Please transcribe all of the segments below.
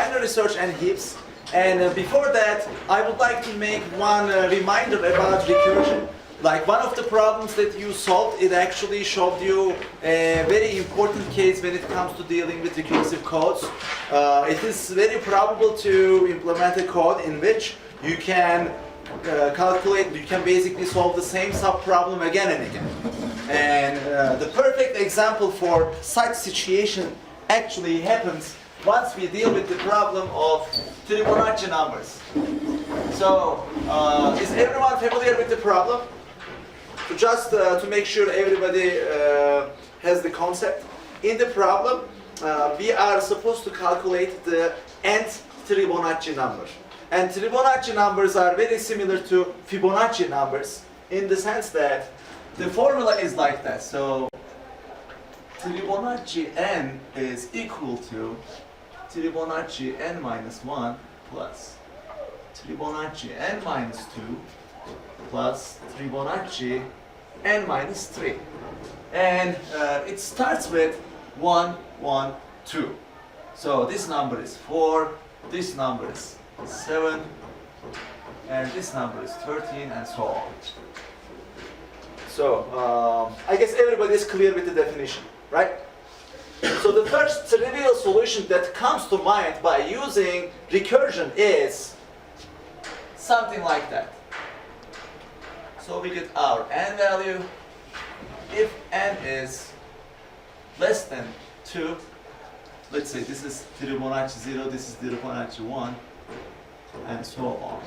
binary search and heaps. And before that, I would like to make one reminder about recursion. Like one of the problems that you solved, it actually showed you a very important case when it comes to dealing with recursive codes. It is very probable to implement a code in which you can you can basically solve the same subproblem again and again. And the perfect example for such situation actually happens once we deal with the problem of Fibonacci numbers. So, is everyone familiar with the problem? So just to make sure everybody has the concept. In the problem, we are supposed to calculate the nth Fibonacci number. And Fibonacci numbers are very similar to Fibonacci numbers in the sense that the formula is like that. So Fibonacci n is equal to Fibonacci n minus 1 plus Fibonacci n minus 2 plus Fibonacci n minus 3. And it starts with 1, 1, 2. So this number is 4, this number is 7, and this number is 13, and so on. So, I guess everybody is clear with the definition, right? So the first trivial solution that comes to mind by using recursion is something like that. So we get our n value. If n is less than 2, let's say this is Fibonacci 0, this is Fibonacci 1, and so on.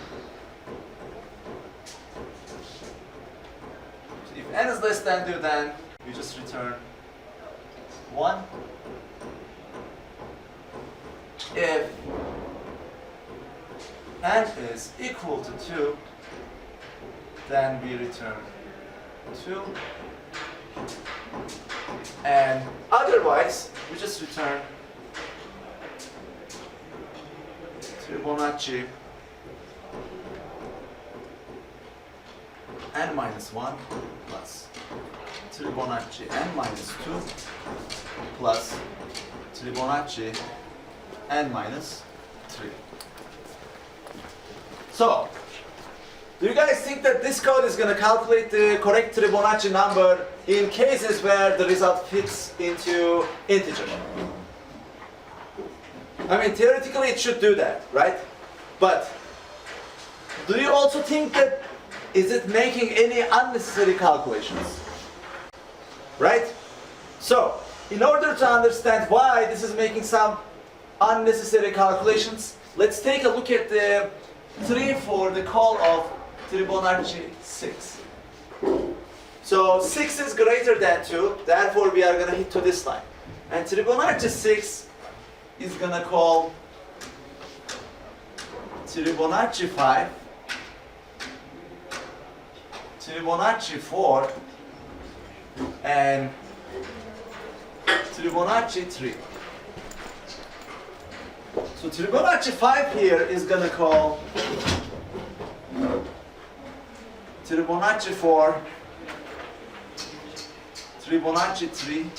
So if n is less than 2, then we just return 1. If n is equal to 2, then we return 2. And otherwise, we just return Fibonacci n minus 1 plus Fibonacci n minus 2 plus Fibonacci n minus 3. So, do you guys think that this code is going to calculate the correct Fibonacci number in cases where the result fits into integer? I mean, theoretically it should do that, right? But do you also think that is it making any unnecessary calculations? Right? So, in order to understand why this is making some unnecessary calculations, let's take a look at the tree for the call of Fibonacci 6. So 6 is greater than 2, therefore we are going to hit to this line. And Fibonacci 6 is going to call Fibonacci 5, Fibonacci 4, and Fibonacci 3. So Fibonacci 5 here is going to call Fibonacci 4, Fibonacci 3,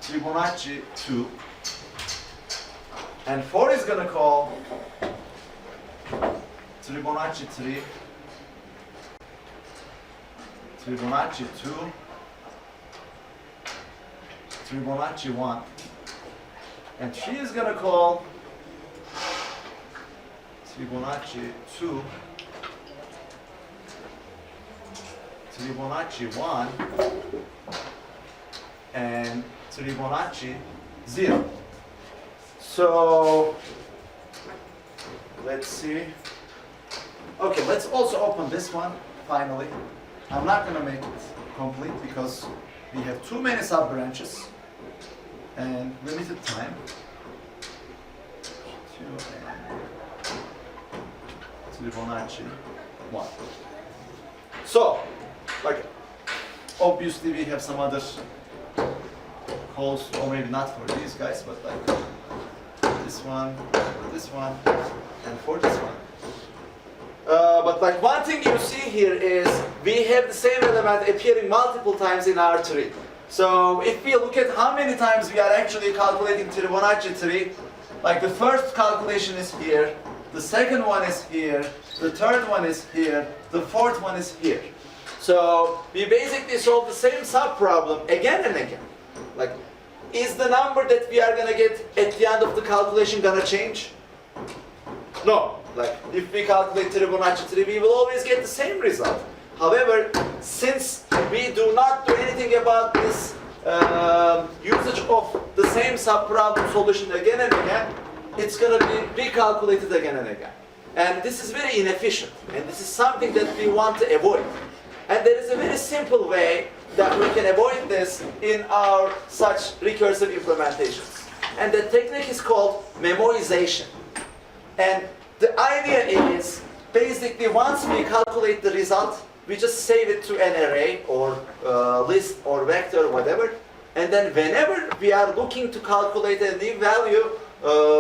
Fibonacci 2, and 4 is going to call Fibonacci 3, Fibonacci 2, Fibonacci 1, and 3 is going to call Fibonacci 2, Fibonacci 1, and Fibonacci 0. So let's see. Okay, let's also open this one finally. I'm not going to make it complete because we have too many sub branches and limited time. Fibonacci 1. So, like, obviously we have some other calls, or maybe not for these guys, but like this one, and for this one. But like one thing you see here is we have the same element appearing multiple times in our tree. So if we look at how many times we are actually calculating Fibonacci tree, like the first calculation is here, the second one is here, the third one is here, the fourth one is here. So we basically solve the same sub-problem again and again. Like, is the number that we are going to get at the end of the calculation going to change? No. Like, if we calculate Fibonacci tree, we will always get the same result. However, since we do not do anything about this usage of the same sub-problem solution again and again, it's going to be recalculated again and again. And this is very inefficient, and this is something that we want to avoid. And there is a very simple way that we can avoid this in our such recursive implementations. And the technique is called memoization. And the idea is, basically, once we calculate the result, we just save it to an array or list or vector, whatever. And then whenever we are looking to calculate a new value,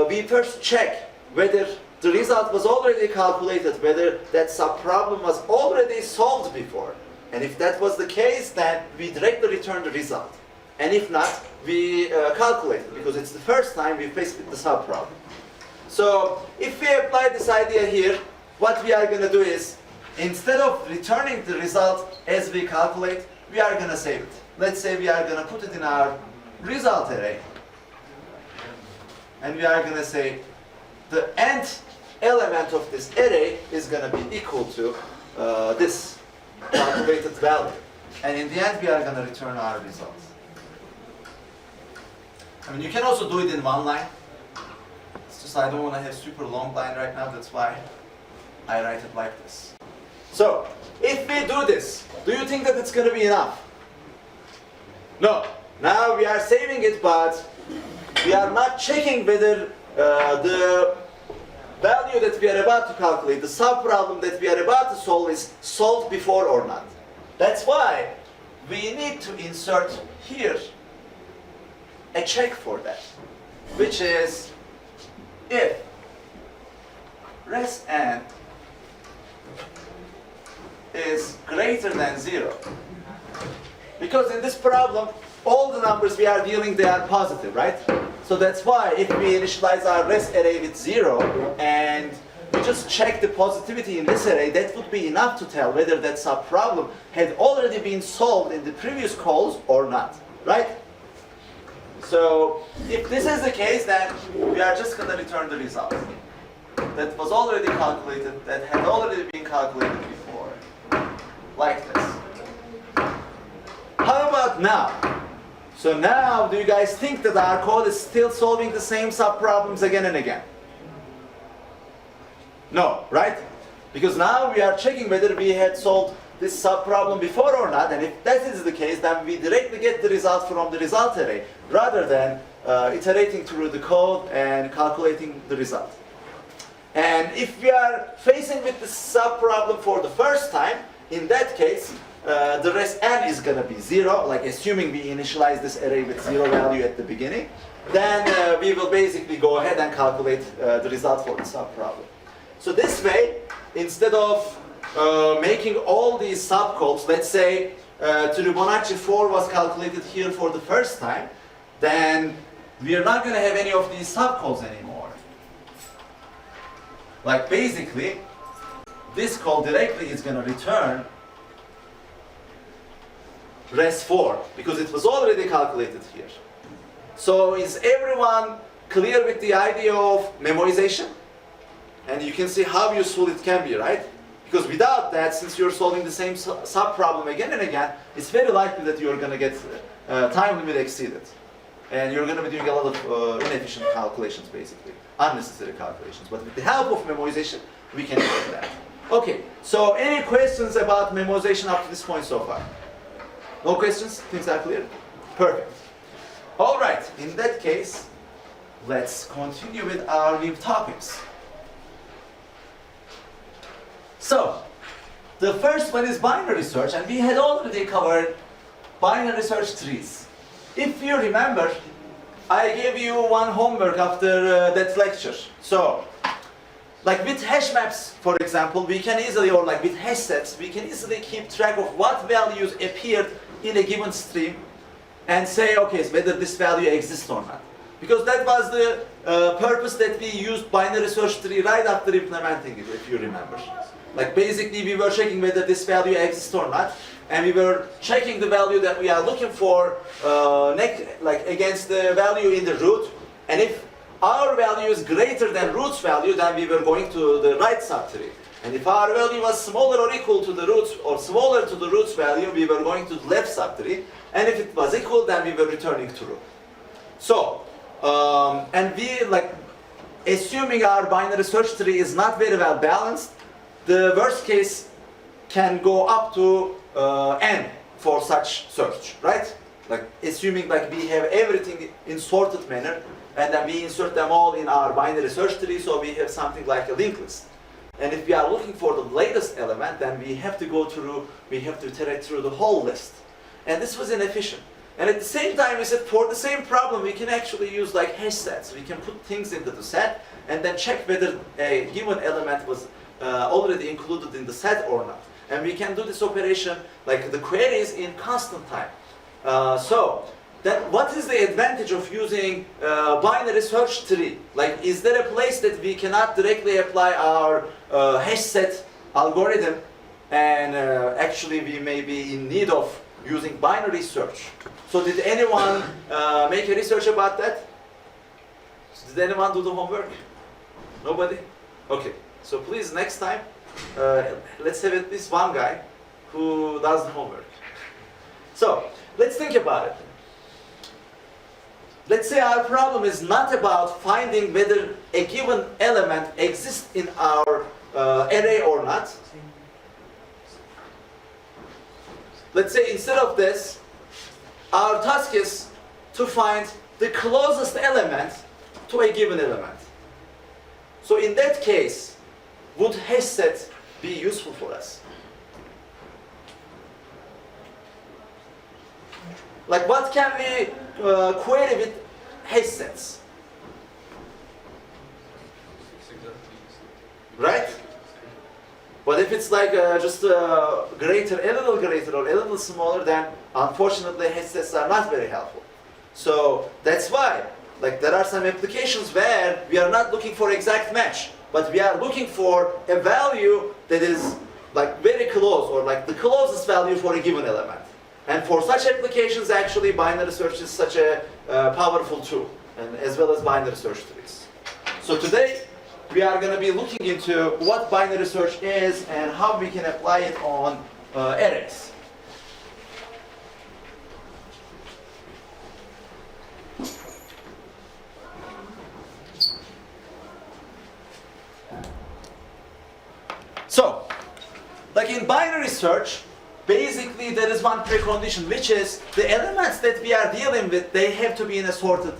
we first check whether the result was already calculated, whether that sub-problem was already solved before. And if that was the case, then we directly return the result. And if not, we calculate it, because it's the first time we face with the sub-problem. So if we apply this idea here, what we are going to do is, instead of returning the result as we calculate, we are going to save it. Let's say we are going to put it in our result array. And we are going to say the nth element of this array is going to be equal to this calculated value. And in the end, we are going to return our results. I mean, you can also do it in one line. It's just I don't want to have super long line right now. That's why I write it like this. So, if we do this, do you think that it's going to be enough? No. Now we are saving it, but we are not checking whether the value that we are about to calculate, the sub-problem that we are about to solve, is solved before or not. That's why we need to insert here a check for that, which is if res n is greater than 0. Because in this problem, all the numbers we are dealing, they are positive, right? So that's why if we initialize our res array with 0 and we just check the positivity in this array, that would be enough to tell whether that sub-problem had already been solved in the previous calls or not, right? So if this is the case, then we are just going to return the result that was already calculated, that had already been calculated before, like this. How about now? So now, do you guys think that our code is still solving the same sub-problems again and again? No, right? Because now we are checking whether we had solved this sub-problem before or not, and if that is the case, then we directly get the result from the result array, rather than iterating through the code and calculating the result. And if we are facing with the sub-problem for the first time, in that case, the res n is going to be 0, like assuming we initialize this array with 0 value at the beginning, then we will basically go ahead and calculate the result for the sub-problem. So this way, instead of making all these subcalls, let's say Fibonacci 4 was calculated here for the first time, then we are not going to have any of these subcalls anymore. Like basically, this call directly is going to return res 4, because it was already calculated here. So is everyone clear with the idea of memoization? And you can see how useful it can be, right? Because without that, since you're solving the same sub-problem again and again, it's very likely that you're going to get time limit exceeded. And you're going to be doing a lot of inefficient calculations, basically. Unnecessary calculations. But with the help of memoization, we can do that. Okay, so any questions about memoization up to this point so far? No questions? Things are clear? Perfect. All right, in that case, let's continue with our new topics. So, the first one is binary search, and we had already covered binary search trees. If you remember, I gave you one homework after that lecture. So, like with hash maps, for example, we can easily, or like with hash sets, we can easily keep track of what values appeared in a given stream and say, okay, whether this value exists or not. Because that was the purpose that we used binary search tree right after implementing it, if you remember. Like basically we were checking whether this value exists or not, and we were checking the value that we are looking for like against the value in the root, and if our value is greater than root's value, then we were going to the right subtree. And if our value was smaller or equal to the root's, or smaller to the root's value, we were going to the left subtree. And if it was equal, then we were returning true. So, and we, like, assuming our binary search tree is not very well balanced, the worst case can go up to n for such search, right? Like, assuming like we have everything in sorted manner, and then we insert them all in our binary search tree, so we have something like a linked list. And if we are looking for the latest element, then we have to iterate through the whole list. And this was inefficient. And at the same time, we said for the same problem, we can actually use like hash sets. We can put things into the set and then check whether a given element was already included in the set or not. And we can do this operation, like the queries, in constant time. Then what is the advantage of using binary search tree? Like, is there a place that we cannot directly apply our hash set algorithm, and actually we may be in need of using binary search? So did anyone make a research about that? Did anyone do the homework? Nobody? Okay, so please next time, let's have at least one guy who does the homework. So, let's think about it. Let's say our problem is not about finding whether a given element exists in our array or not. Let's say instead of this, our task is to find the closest element to a given element. So in that case, would hash set be useful for us? Like, what can we query with hash sets? Right? But if it's like just greater, a little greater or a little smaller, then unfortunately hash sets are not very helpful. So that's why, like, there are some applications where we are not looking for exact match, but we are looking for a value that is like very close, or like the closest value for a given element. And for such applications, actually, binary search is such a powerful tool, and as well as binary search trees. So today, we are going to be looking into what binary search is and how we can apply it on arrays. So, like in binary search, basically there is one precondition, which is the elements that we are dealing with, they have to be in a sorted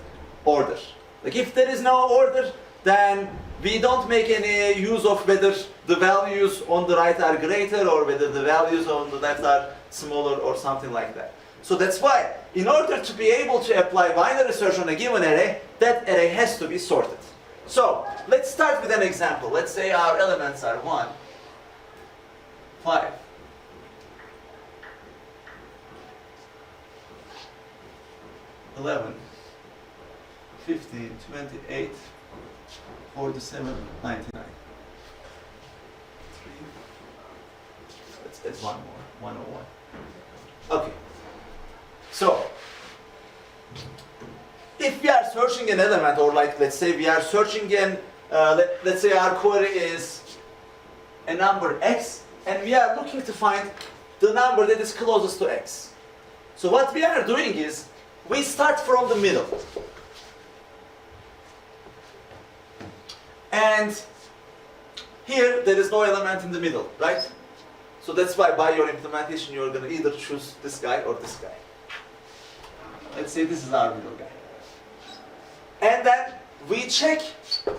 order. Like, if there is no order, then we don't make any use of whether the values on the right are greater or whether the values on the left are smaller or something like that. So that's why, in order to be able to apply binary search on a given array, that array has to be sorted. So, let's start with an example. Let's say our elements are 1, 5, 11, 15, 28, 47, 99. Let's add one more, 101. Okay. So, if we are searching an element, or like, let's say we are searching an, let's say our query is a number x, and we are looking to find the number that is closest to x. So what we are doing is, we start from the middle. And here, there is no element in the middle, right? So that's why by your implementation, you're going to either choose this guy or this guy. Let's say this is our middle guy. And then we check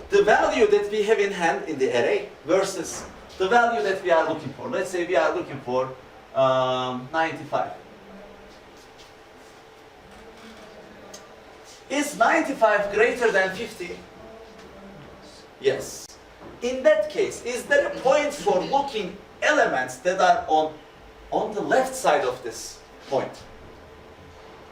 the value that we have in hand in the array versus the value that we are looking for. Let's say we are looking for 95. Is 95 greater than 50? Yes. In that case, is there a point for looking elements that are on the left side of this point?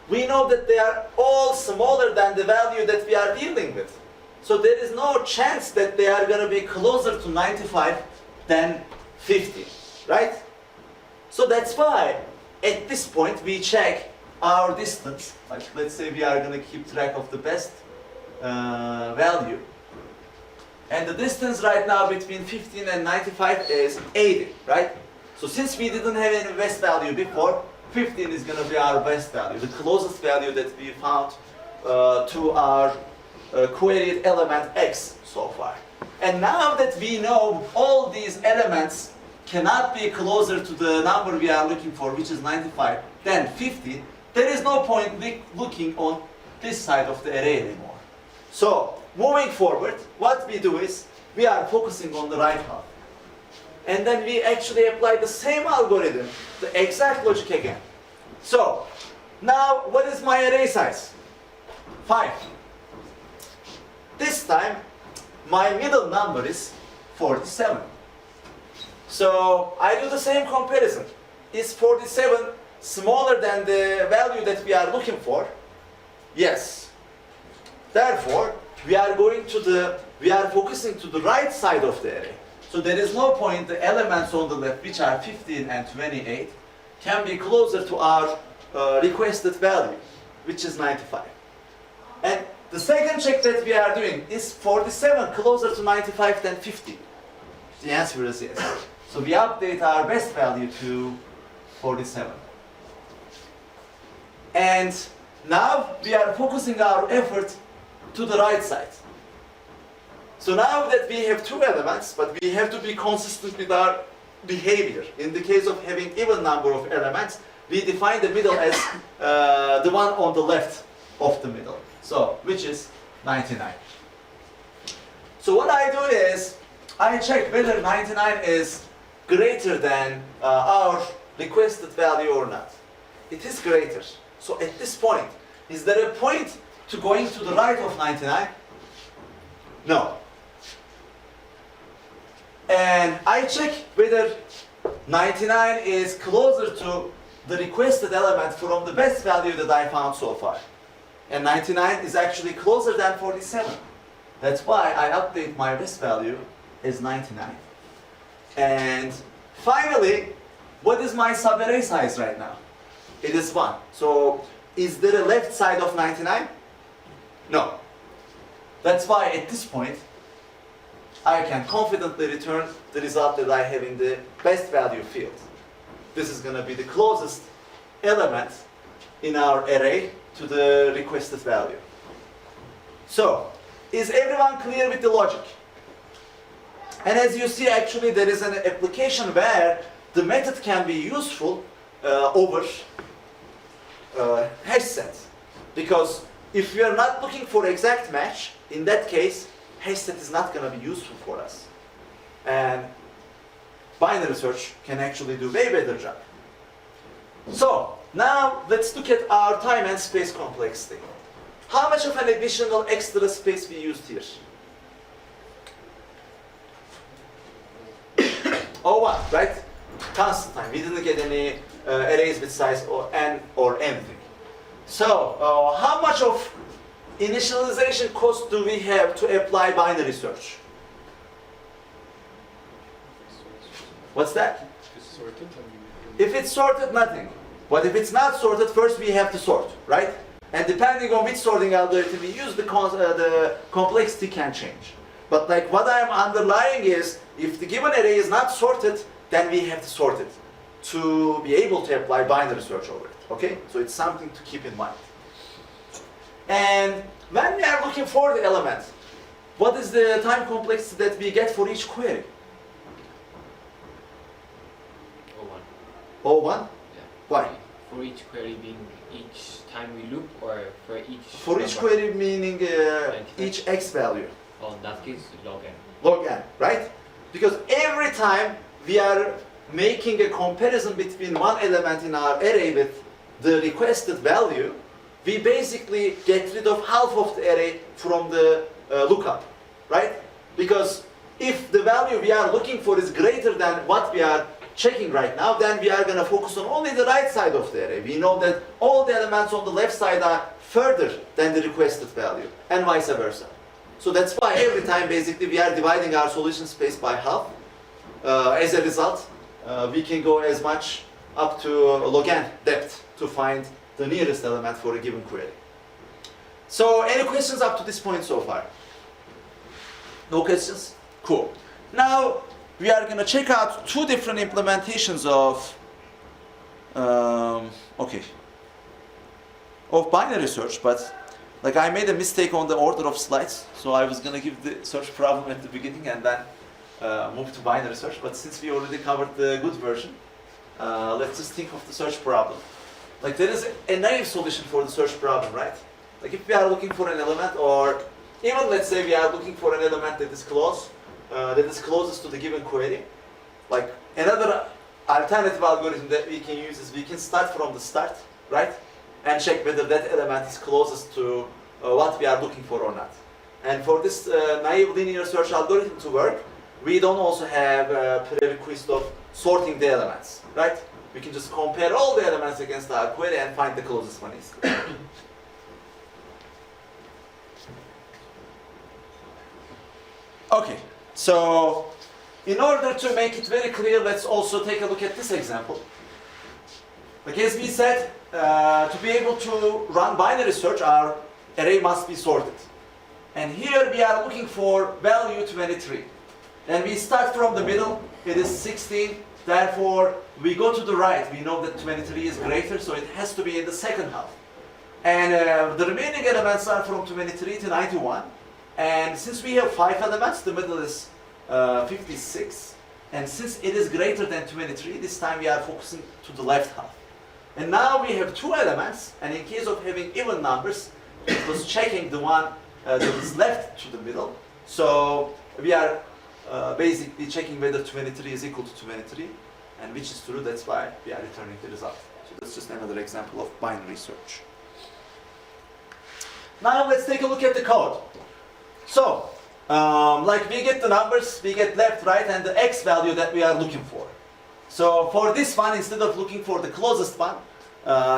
we know that they are all smaller than the value that we are dealing with. So there is no chance that they are going to be closer to 95 than 50, right? So that's why at this point we check our distance. Like let's say we are going to keep track of the best value. And the distance right now between 15 and 95 is 80, right? So since we didn't have any best value before, 15 is going to be our best value, the closest value that we found to our queried element x so far. And now that we know all these elements cannot be closer to the number we are looking for, which is 95, than 50, there is no point looking on this side of the array anymore. So, moving forward, what we do is, we are focusing on the right half. And then we actually apply the same algorithm, the exact logic again. So, now what is my array size? 5. This time, my middle number is 47. So, I do the same comparison. Is 47 smaller than the value that we are looking for? Yes. Therefore, we are focusing to the right side of the array. So there is no point the elements on the left, which are 15 and 28, can be closer to our requested value, which is 95. And the second check that we are doing is 47 closer to 95 than 50. The answer is yes. So we update our best value to 47. And now we are focusing our effort to the right side. So now that we have two elements, but we have to be consistent with our behavior. In the case of having even number of elements, we define the middle as the one on the left of the middle. So, which is 99. So what I do is, I check whether 99 is greater than our requested value or not. It is greater. So at this point, is there a point to going to the right of 99? No. And I check whether 99 is closer to the requested element from the best value that I found so far. And 99 is actually closer than 47. That's why I update my best value as 99. And finally, what is my subarray size right now? It is 1. So is there a left side of 99? No. That's why at this point, I can confidently return the result that I have in the best value field. This is going to be the closest element in our array to the requested value. So, is everyone clear with the logic? And as you see, actually there is an application where the method can be useful over hash sets. Because if we are not looking for exact match, in that case, hash set is not going to be useful for us. And binary search can actually do way better job. So, now let's look at our time and space complexity. How much of an additional extra space we used here? O1, right? Constant time. We didn't get any arrays with size or n or anything. So, how much of initialization cost do we have to apply binary search? What's that? If it's sorted, nothing. But if it's not sorted, first we have to sort, right? And depending on which sorting algorithm we use, the complexity can change. But like what I'm underlying is, if the given array is not sorted, then we have to sort it to be able to apply binary search over it, okay? So it's something to keep in mind. And when we are looking for the element, what is the time complexity that we get for each query? O1. O1? Yeah. Why? For each query being each time we loop, or for each... For each query meaning each x value. Oh, in that case, log n. Log n, right? Because every time we are making a comparison between one element in our array with the requested value, we basically get rid of half of the array from the lookup, right? Because if the value we are looking for is greater than what we are checking right now, then we are going to focus on only the right side of the array. We know that all the elements on the left side are further than the requested value, and vice versa. So that's why every time basically we are dividing our solution space by half. As a result, we can go as much up to log n depth to find the nearest element for a given query. So any questions up to this point so far? No questions? Cool. Now we are going to check out two different implementations of of binary search, but like I made a mistake on the order of slides, so I was going to give the search problem at the beginning and then move to binary search, but since we already covered the good version, let's just think of the search problem. Like there is a naive solution for the search problem, right? Like if we are looking for an element, or even let's say we are looking for an element that is close, that is closest to the given query, like another alternative algorithm that we can use is we can start from the start, right? And check whether that element is closest to what we are looking for or not. And for this naive linear search algorithm to work, we don't also have a prerequisite of sorting the elements, right? We can just compare all the elements against our query and find the closest one is. Okay, so in order to make it very clear, let's also take a look at this example. Like as we said, to be able to run binary search, our array must be sorted. And here we are looking for value 23. And we start from the middle, it is 16, therefore we go to the right. We know that 23 is greater, so it has to be in the second half. And the remaining elements are from 23 to 91. And since we have 5 elements, the middle is 56. And since it is greater than 23, this time we are focusing to the left half. And now we have 2 elements, and in case of having even numbers, it was checking the one that is left to the middle. So we are basically checking whether 23 is equal to 23, and which is true, that's why we are returning the result. So that's just another example of binary search. Now let's take a look at the code. So, like we get the numbers, we get left, right, and the x value that we are looking for. So for this one, instead of looking for the closest one,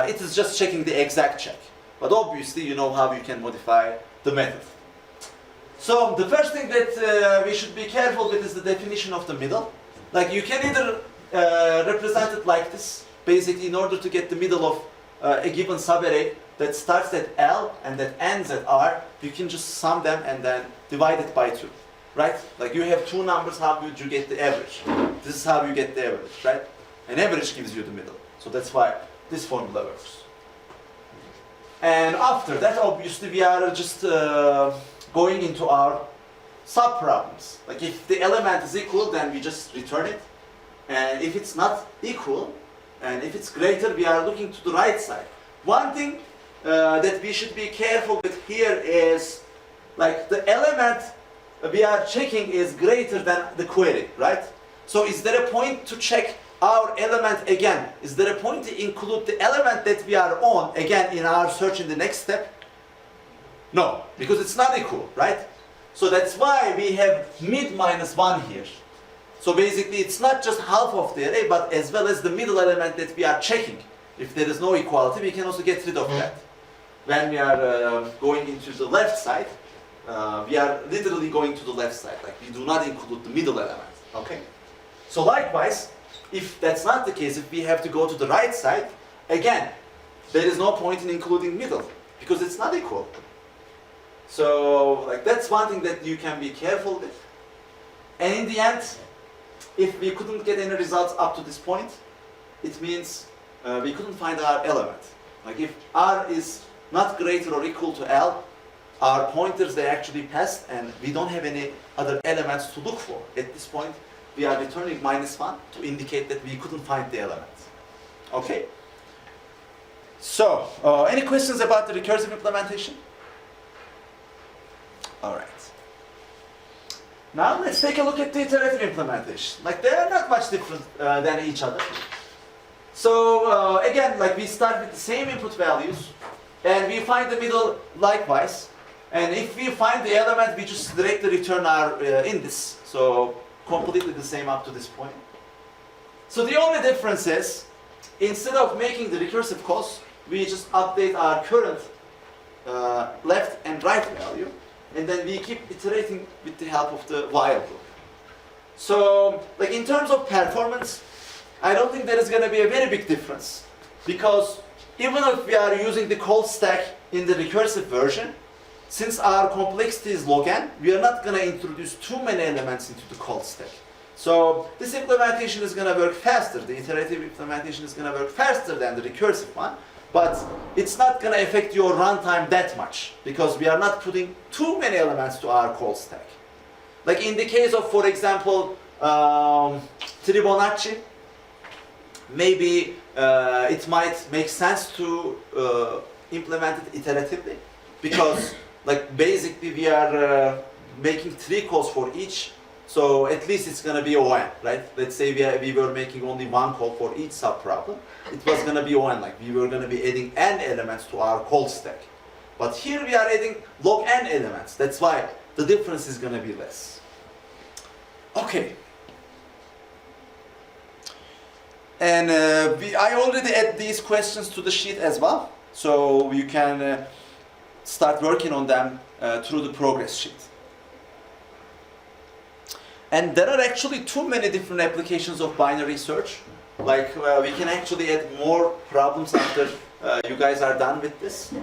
it is just checking the exact check. But obviously you know how you can modify the method. So the first thing that we should be careful with is the definition of the middle. Like you can either represent it like this, basically in order to get the middle of a given subarray that starts at L and that ends at R, you can just sum them and then divide it by 2, right? Like you have 2 numbers, how would you get the average? This is how you get the average, right? An average gives you the middle. So that's why this formula works. And after that, obviously, we are just going into our sub-problems. Like if the element is equal, then we just return it. And if it's not equal, and if it's greater, we are looking to the right side. One thing that we should be careful with here is, like the element we are checking is greater than the query, right? So is there a point to check our element again? Is there a point to include the element that we are on again in our search in the next step? No, because it's not equal, right? So that's why we have mid minus 1 here. So basically it's not just half of the array, but as well as the middle element that we are checking. If there is no equality, we can also get rid of that. When we are going into the left side, we are literally going to the left side. Like we do not include the middle element, okay? So likewise, if that's not the case, if we have to go to the right side, again, there is no point in including middle because it's not equal. So like that's one thing that you can be careful with. And in the end, if we couldn't get any results up to this point, it means we couldn't find our element. Like if R is not greater or equal to L, our pointers, they actually passed and we don't have any other elements to look for. At this point, we are returning -1 to indicate that we couldn't find the element. Okay? So, any questions about the recursive implementation? Alright. Now let's take a look at the iterative implementation. Like they are not much different than each other. So again, like we start with the same input values and we find the middle likewise. And if we find the element, we just directly return our index. So completely the same up to this point. So the only difference is, instead of making the recursive calls, we just update our current left and right value, and then we keep iterating with the help of the while loop. So, like in terms of performance, I don't think there is going to be a very big difference, because even if we are using the call stack in the recursive version, since our complexity is log n, we are not going to introduce too many elements into the call stack. So this implementation is going to work faster. The iterative implementation is going to work faster than the recursive one, but it's not going to affect your runtime that much, because we are not putting too many elements to our call stack. Like in the case of, for example, Fibonacci, maybe it might make sense to implement it iteratively, because like basically we are making 3 calls for each, so at least it's going to be ON, right? Let's say we were making only 1 call for each sub-problem. It was going to be ON, like we were going to be adding n elements to our call stack. But here we are adding log n elements. That's why the difference is going to be less. Okay. And I already add these questions to the sheet as well, so you can start working on them through the progress sheet. And there are actually too many different applications of binary search. Like we can actually add more problems after you guys are done with this.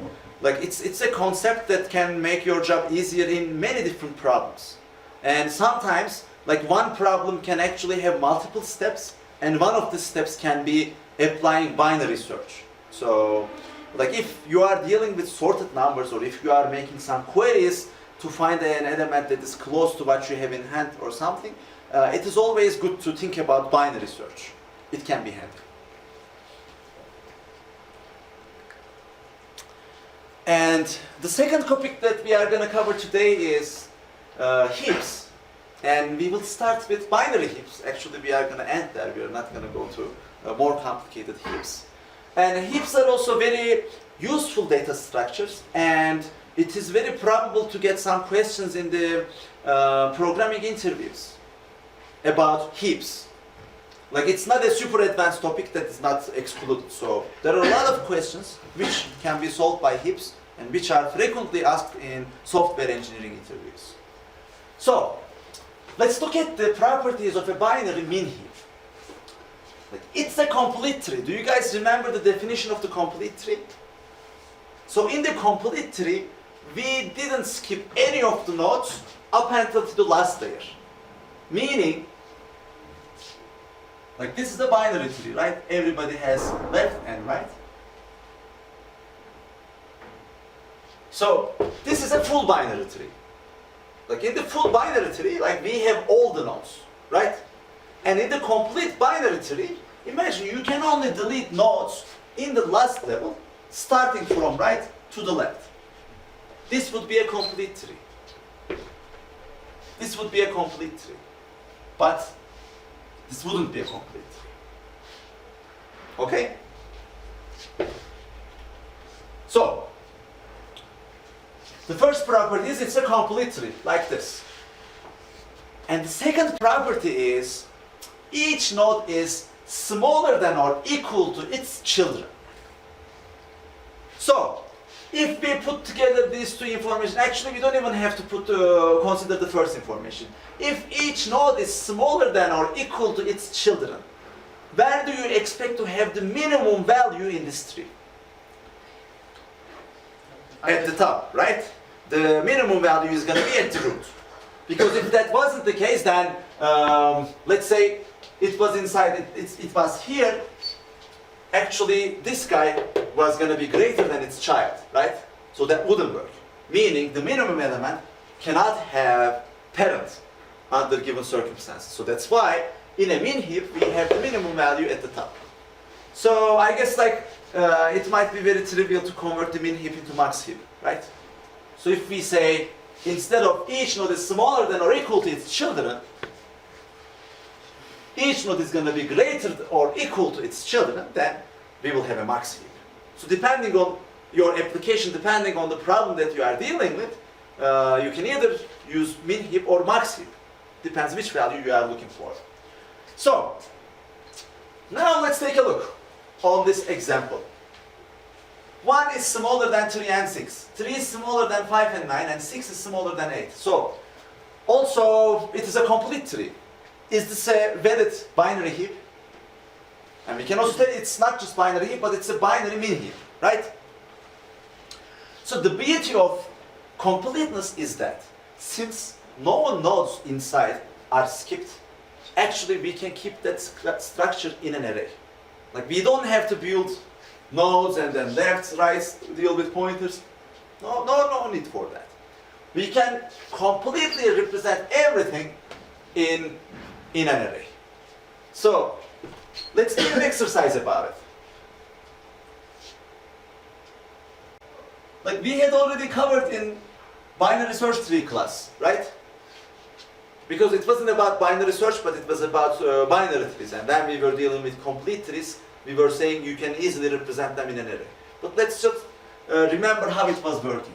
Like it's a concept that can make your job easier in many different problems. And sometimes like one problem can actually have multiple steps, and one of the steps can be applying binary search. So like if you are dealing with sorted numbers, or if you are making some queries to find an element that is close to what you have in hand or something, it is always good to think about binary search. It can be handy. And the second topic that we are going to cover today is heaps. And we will start with binary heaps. Actually, we are going to end there. We are not going to go to more complicated heaps. And heaps are also very useful data structures, and it is very probable to get some questions in the programming interviews about heaps. Like it's not a super advanced topic that is not excluded. So there are a lot of questions which can be solved by heaps and which are frequently asked in software engineering interviews. So let's look at the properties of a binary min heap. Like it's a complete tree. Do you guys remember the definition of the complete tree? So in the complete tree, we didn't skip any of the nodes up until the last layer. Meaning, like this is a binary tree, right? Everybody has left and right. So this is a full binary tree. Like in the full binary tree, like we have all the nodes, right? And in the complete binary tree, imagine you can only delete nodes in the last level, starting from right to the left. This would be a complete tree. This would be a complete tree. But this wouldn't be a complete tree. Okay? So, the first property is it's a complete tree, like this. And the second property is each node is smaller than or equal to its children. So, if we put together these two information, actually we don't even have to consider the first information. If each node is smaller than or equal to its children, where do you expect to have the minimum value in this tree? At the top, right? The minimum value is going to be at the root. Because if that wasn't the case, then let's say it was inside, it was here, actually this guy was going to be greater than its child, right? So that wouldn't work. Meaning the minimum element cannot have parent under given circumstances. So that's why in a min heap we have the minimum value at the top. So I guess like it might be very trivial to convert the min heap into max heap, right? So if we say instead of each node is smaller than or equal to its children, each node is going to be greater or equal to its children, then we will have a max heap. So depending on your application, depending on the problem that you are dealing with, you can either use min heap or max heap. Depends which value you are looking for. So, Now let's take a look on this example. 1 is smaller than 3 and 6. 3 is smaller than 5 and 9, and 6 is smaller than 8. So, also, it is a complete tree. Is this a valid binary heap? And we can also say it's not just binary heap, but it's a binary min heap, right? So the beauty of completeness is that since no nodes inside are skipped, actually we can keep that structure in an array. Like we don't have to build nodes and then left, right, deal with pointers. No need for that. We can completely represent everything in an array. So let's do an exercise about it. Like we had already covered in binary search tree class, right? Because it wasn't about binary search, but it was about binary trees. And then we were dealing with complete trees. We were saying you can easily represent them in an array. But let's just remember how it was working.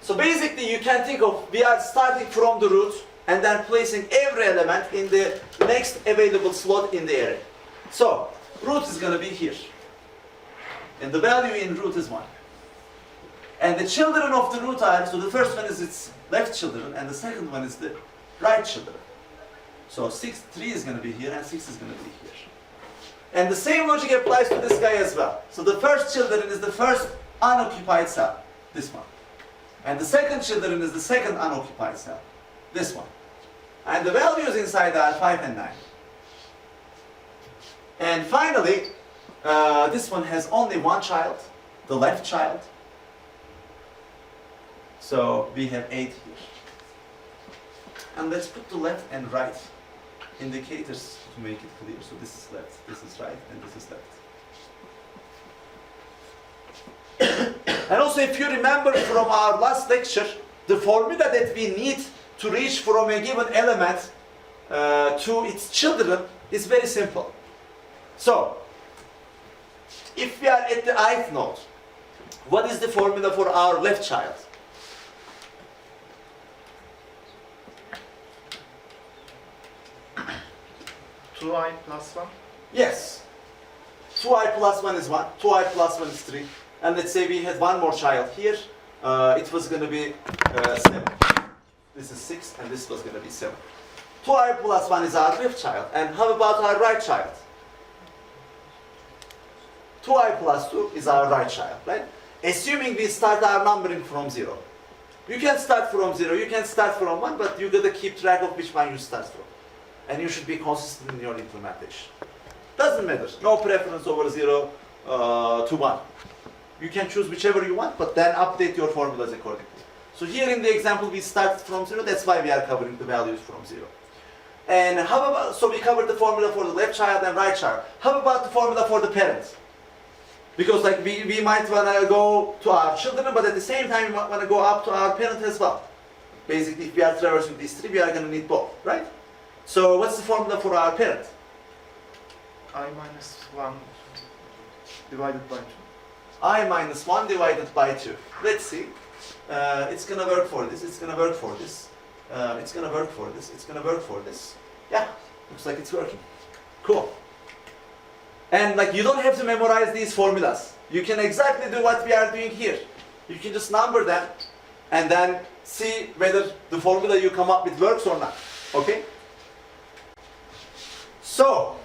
So basically you can think of, we are starting from the root and then placing every element in the next available slot in the array. So root is going to be here. And the value in root is 1. And the children of the root are, so the first one is its left children and the second one is the right children. So 3 is going to be here and 6 is going to be here. And the same logic applies to this guy as well. So the first children is the first unoccupied cell, this one. And the second children is the second unoccupied cell, this one. And the values inside are 5 and 9. And finally, this one has only one child, the left child. So we have 8 here. And let's put the left and right indicators to make it clear. So this is left, this is right, and this is left. And also if you remember from our last lecture, the formula that we need to reach from a given element to its children is very simple. So, if we are at the ith node, what is the formula for our left child? Two I plus 1? Yes. 2i plus 1 is 1, 2i plus 1 is 3. And let's say we had one more child here. It was going to be 7. This is 6 and this was going to be 7. 2i plus 1 is our left child. And how about our right child? 2i plus 2 is our right child, right? Assuming we start our numbering from 0. You can start from 0, you can start from 1, but you got to keep track of which one you start from. And you should be consistent in your implementation. Doesn't matter, no preference over 0 to 1. You can choose whichever you want, but then update your formulas accordingly. So here in the example we start from 0, that's why we are covering the values from 0. And how about, so we covered the formula for the left child and right child. How about the formula for the parent? Because like we might want to go to our children, but at the same time we might want to go up to our parent as well. Basically, if we are traversing these 3, we are going to need both, right? So what's the formula for our parent? I minus 1 divided by 2. I minus 1 divided by 2. Let's see. It's going to work for this, it's going to work for this. It's going to work for this, it's going to work for this. Yeah, looks like it's working. Cool. And like you don't have to memorize these formulas. You can exactly do what we are doing here. You can just number them and then see whether the formula you come up with works or not. Okay? So,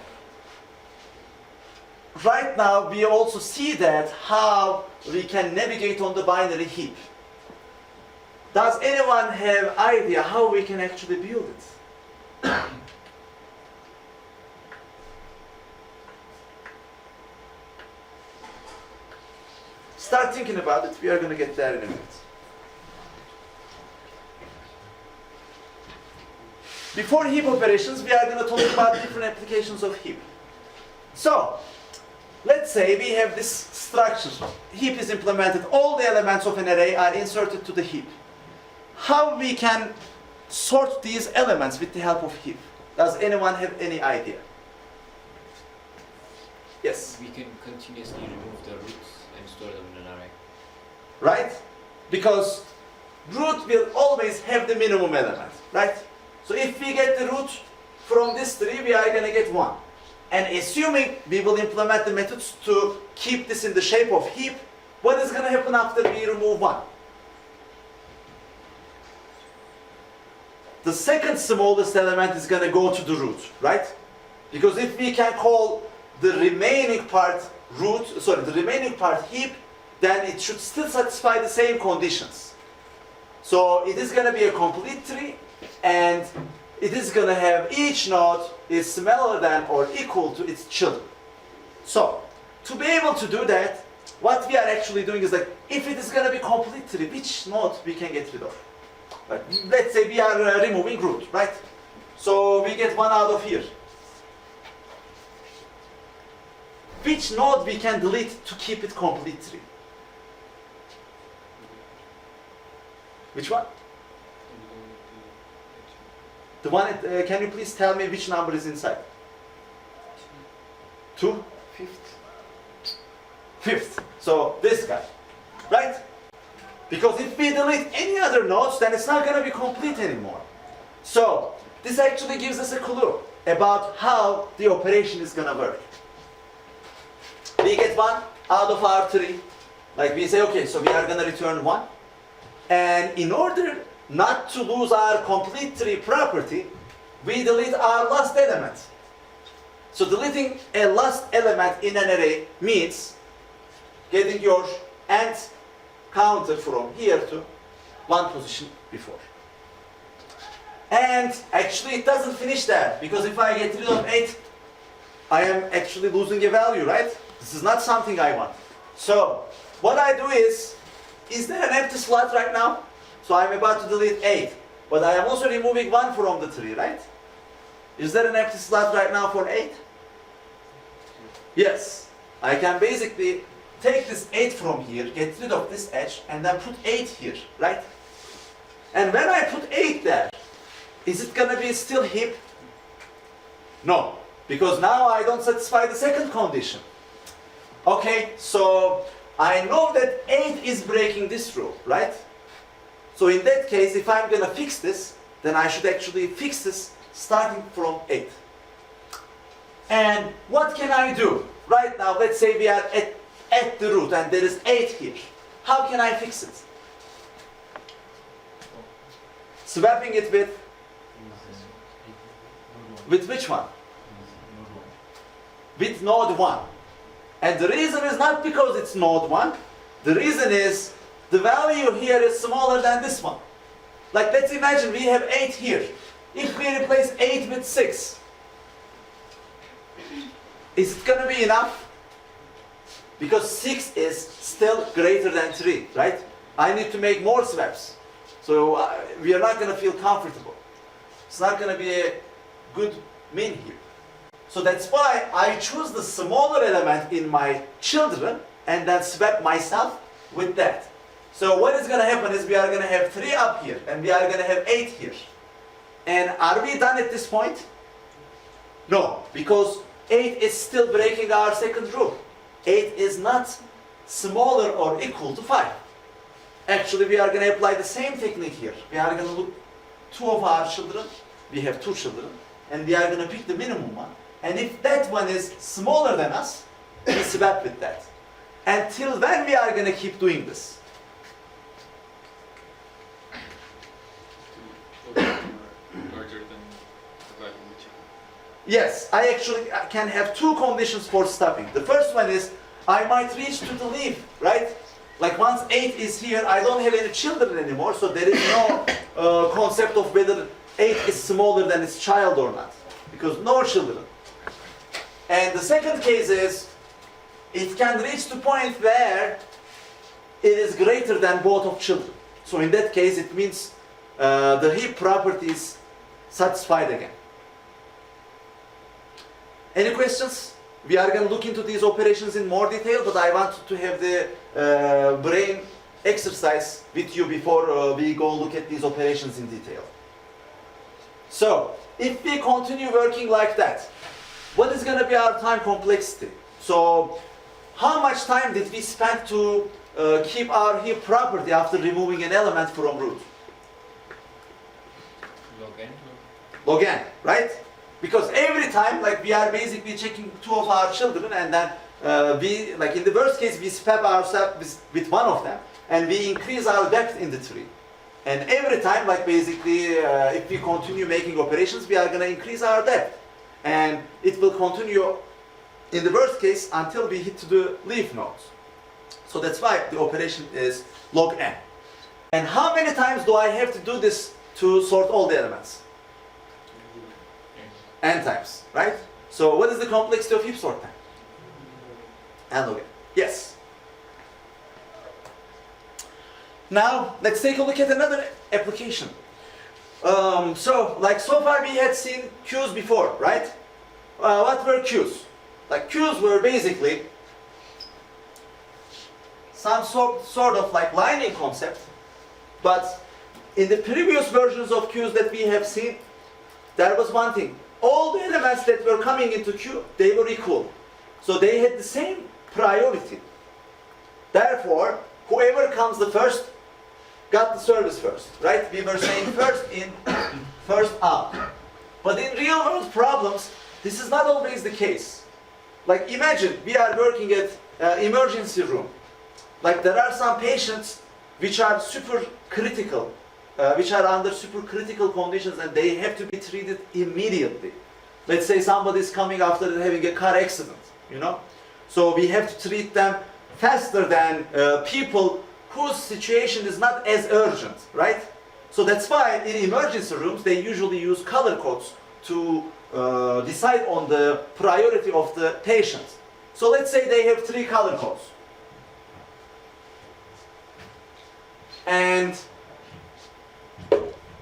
right now we also see that how we can navigate on the binary heap. Does anyone have idea how we can actually build it? Start thinking about it, we are going to get there in a minute. Before heap operations, we are going to talk about different applications of heap. So, let's say we have this structure. Heap is implemented, all the elements of an array are inserted to the heap. How we can sort these elements with the help of heap? Does anyone have any idea? Yes? We can continuously remove the roots and store them in an array. Right? Because root will always have the minimum element, right? So if we get the root from this tree, we are going to get 1. And assuming we will implement the methods to keep this in the shape of heap, what is going to happen after we remove 1? The second smallest element is going to go to the root, right? Because if we can call the remaining part the remaining part heap, then it should still satisfy the same conditions. So it is going to be a complete tree, and it is going to have each node is smaller than or equal to its children. So to be able to do that, what we are actually doing is like, if it is going to be complete tree, which node we can get rid of? Like, let's say we are removing root, right? So we get 1 out of here. Which node we can delete to keep it complete tree? Which one? The one, can you please tell me which number is inside? 2? Fifth. So this guy, right? Because if we delete any other nodes, then it's not going to be complete anymore. So this actually gives us a clue about how the operation is going to work. We get 1 out of our tree. Like we say, okay, so we are going to return 1. And in order not to lose our complete tree property, we delete our last element. So deleting a last element in an array means getting your nth counter from here to 1 position before. And actually it doesn't finish there, because if I get rid of 8, I am actually losing a value, right? This is not something I want. So what I do is there an empty slot right now? So I'm about to delete 8, but I am also removing 1 from the tree, right? Is there an empty slot right now for 8? Yes. I can basically take this 8 from here, get rid of this edge, and then put 8 here, right? And when I put 8 there, is it going to be still heap? No, because now I don't satisfy the second condition. Okay, so I know that 8 is breaking this rule, right? So in that case, if I'm going to fix this, then I should actually fix this starting from 8. And what can I do? Right now, let's say we are at the root and there is 8 here. How can I fix it? Swapping it with which one? With node 1. And the reason is not because it's node 1. The reason is the value here is smaller than this one. Like, let's imagine we have 8 here. If we replace 8 with 6, is it going to be enough? Because 6 is still greater than 3, right? I need to make more swaps. So we are not going to feel comfortable. It's not going to be a good min here. So that's why I choose the smaller element in my children and then swap myself with that. So what is going to happen is we are going to have 3 up here and we are going to have 8 here. And are we done at this point? No, because 8 is still breaking our second rule. 8 is not smaller or equal to 5. Actually, we are going to apply the same technique here. We are going to look 2 of our children. We have 2 children. And we are going to pick the minimum one. And if that one is smaller than us, we swap with that. Until when we are going to keep doing this? Larger than the value which you Yes, I actually can have 2 conditions for stopping. The first one is I might reach to the leaf, right? Like once 8 is here, I don't have any children anymore, so there is no concept of whether 8 is smaller than its child or not, because no children. And the second case is it can reach the point where it is greater than both of children. So in that case, it means the heap property is satisfied again. Any questions? We are going to look into these operations in more detail, but I wanted to have the brain exercise with you before we go look at these operations in detail. So, if we continue working like that, what is going to be our time complexity? So, how much time did we spend to keep our heap property after removing an element from root? log n. log n, right? Because every time, like we are basically checking two of our children, and then we, like in the worst case, we swap ourselves with one of them, and we increase our depth in the tree. And every time, like basically, if we continue making operations, we are going to increase our depth. And it will continue, in the worst case, until we hit to the leaf nodes. So that's why the operation is log n. And how many times do I have to do this to sort all the elements? N times, right? So what is the complexity of heap sort time? N log n. Yes. Now, let's take a look at another application. So far we had seen queues before, right? What were queues? Like queues were basically some sort of like lining concept, but in the previous versions of queues that we have seen, there was one thing. All the elements that were coming into queue, they were equal. So they had the same priority. Therefore, whoever comes the first got the service first, right? We were saying first in, first out. But in real world problems, this is not always the case. Like imagine we are working at emergency room. Like there are some patients which are super critical, which are under super critical conditions, and they have to be treated immediately. Let's say somebody is coming after having a car accident, you know? So we have to treat them faster than people whose situation is not as urgent, right? So that's why in emergency rooms they usually use color codes to decide on the priority of the patient. So let's say they have 3 color codes. And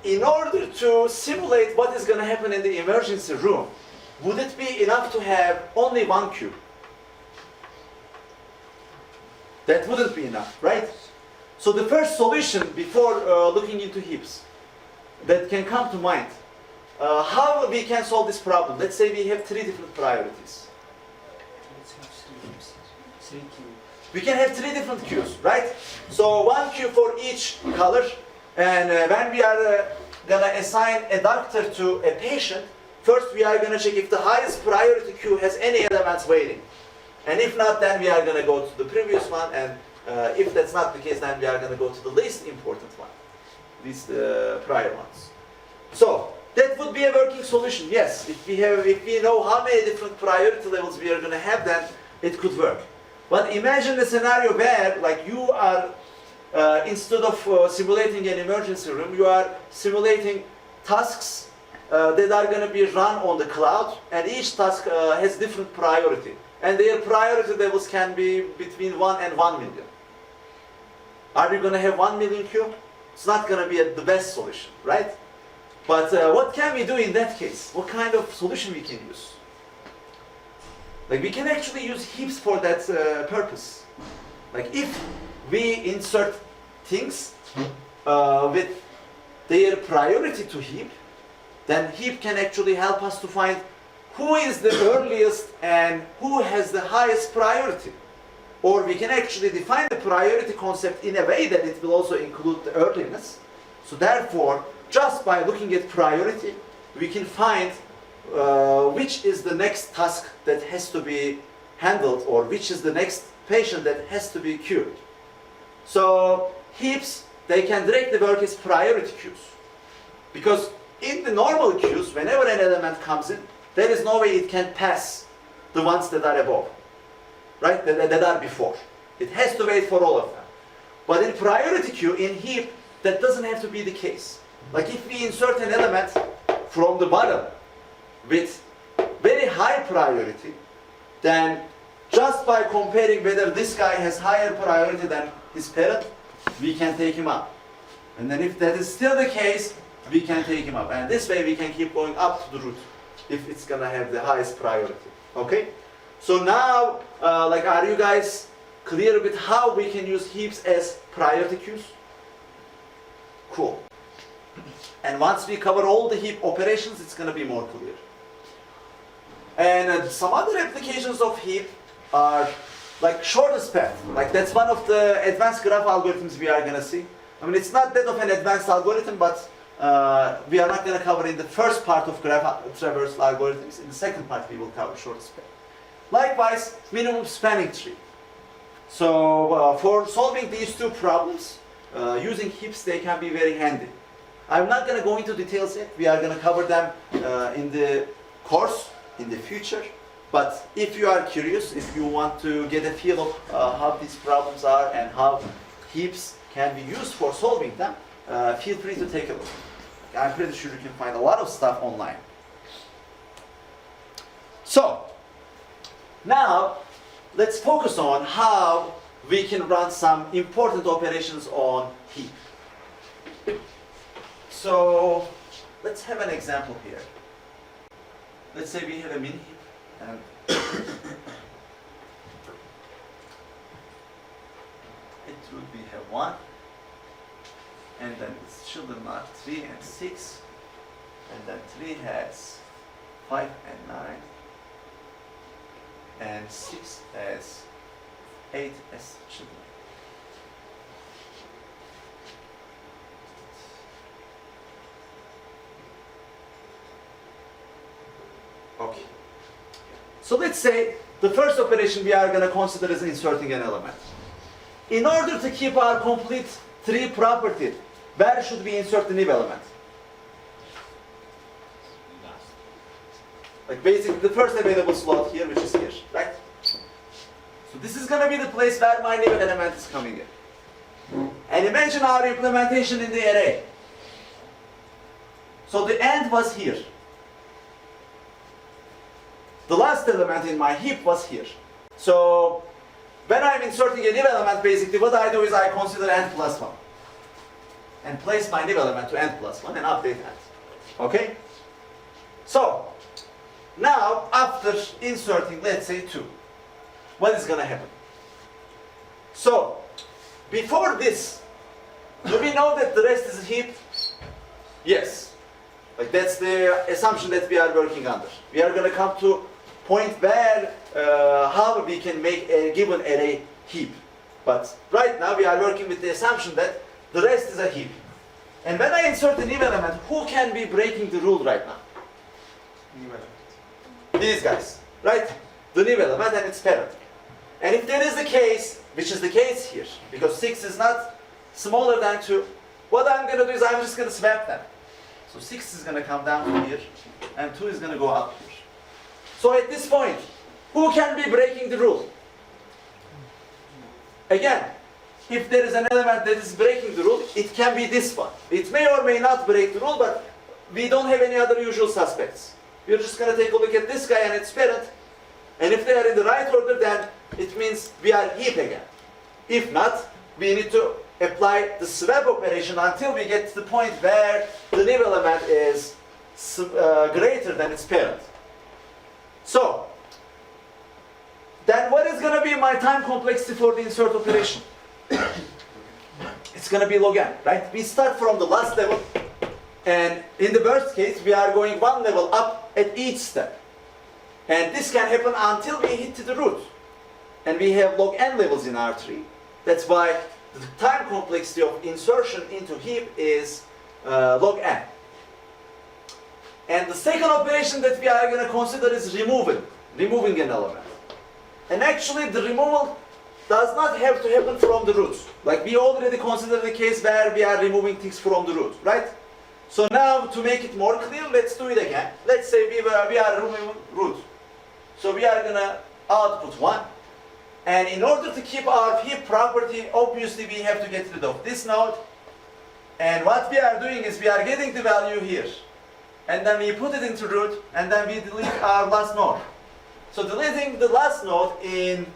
in order to simulate what is going to happen in the emergency room, would it be enough to have only one queue? That wouldn't be enough, right? So the first solution before looking into heaps that can come to mind, how we can solve this problem? Let's say we have 3 different priorities. We can have 3 different queues, right? So 1 queue for each color, and when we are gonna assign a doctor to a patient, first we are gonna check if the highest priority queue has any elements waiting. And if not, then we are gonna go to the previous one, and if that's not the case, then we are gonna go to the least important one, these prior ones. So that would be a working solution, yes. If we know how many different priority levels we are gonna have, then it could work. But imagine a scenario where, like, you are, instead of simulating an emergency room, you are simulating tasks that are going to be run on the cloud, and each task has different priority. And their priority levels can be between 1 and 1 million. Are we going to have 1 million queue? It's not going to be the best solution, right? But what can we do in that case? What kind of solution we can use? Like we can actually use heaps for that purpose. Like if we insert things with their priority to heap, then heap can actually help us to find who is the earliest and who has the highest priority. Or we can actually define the priority concept in a way that it will also include the earliness. So therefore, just by looking at priority, we can find which is the next task that has to be handled, or which is the next patient that has to be queued. So heaps, they can directly work as priority queues. Because in the normal queues, whenever an element comes in, there is no way it can pass the ones that are above, right? That are before. It has to wait for all of them. But in priority queue, in heap, that doesn't have to be the case. Like if we insert an element from the bottom with very high priority, then just by comparing whether this guy has higher priority than his parent, we can take him up. And then if that is still the case, we can take him up. And this way we can keep going up to the root if it's gonna have the highest priority. Okay? So now, are you guys clear with how we can use heaps as priority queues? Cool. And once we cover all the heap operations, it's gonna be more clear. And some other applications of heap are like shortest path. Like that's one of the advanced graph algorithms we are gonna see. I mean, it's not that of an advanced algorithm, but we are not going to cover in the first part of graph traversal algorithms. In the second part, we will cover short span. Likewise, minimum spanning tree. So for solving these two problems, using heaps, they can be very handy. I'm not going to go into details yet. We are going to cover them in the course in the future. But if you are curious, if you want to get a feel of how these problems are and how heaps can be used for solving them, feel free to take a look. I'm pretty sure you can find a lot of stuff online. So, now let's focus on how we can run some important operations on heap. So, let's have an example here. Let's say we have a mini heap and it would be have 1, and then its children are 3 and 6, and then 3 has 5 and 9, and 6 has 8 as children. Okay. So let's say the first operation we are going to consider is inserting an element. In order to keep our complete tree property, where should we insert the new element? Last. Like basically the first available slot here, which is here, right? So this is going to be the place where my new element is coming in. And imagine our implementation in the array. So the end was here. The last element in my heap was here. So when I'm inserting a new element, basically what I do is I consider n plus 1. And place my new element to n plus 1 and update that. Okay? So, now after inserting, let's say 2, what is going to happen? So, before this, do we know that the rest is a heap? Yes. Like that's the assumption that we are working under. We are going to come to point where how we can make a given array heap. But right now we are working with the assumption that the rest is a heap. And when I insert a new element, who can be breaking the rule right now? New element. These guys, right? The new element and its parent. And if that is the case, which is the case here, because 6 is not smaller than 2, what I'm going to do is I'm just going to swap them. So 6 is going to come down to here, and 2 is going to go up here. So at this point, who can be breaking the rule? Again, if there is an element that is breaking the rule, it can be this one. It may or may not break the rule, but we don't have any other usual suspects. We're just going to take a look at this guy and its parent, and if they are in the right order, then it means we are heap again. If not, we need to apply the swap operation until we get to the point where the new element is greater than its parent. So, then what is going to be my time complexity for the insert operation? It's going to be log n, right? We start from the last level, and in the worst case, we are going one level up at each step. And this can happen until we hit to the root. And we have log n levels in our tree. That's why the time complexity of insertion into heap is log n. And the second operation that we are going to consider is removing an element. And actually the removal does not have to happen from the root. Like we already considered the case where we are removing things from the root, right? So now to make it more clear, let's do it again. Let's say we are removing root. So we are going to output 1. And in order to keep our heap property, obviously we have to get rid of this node. And what we are doing is we are getting the value here. And then we put it into root, and then we delete our last node. So deleting the last node in,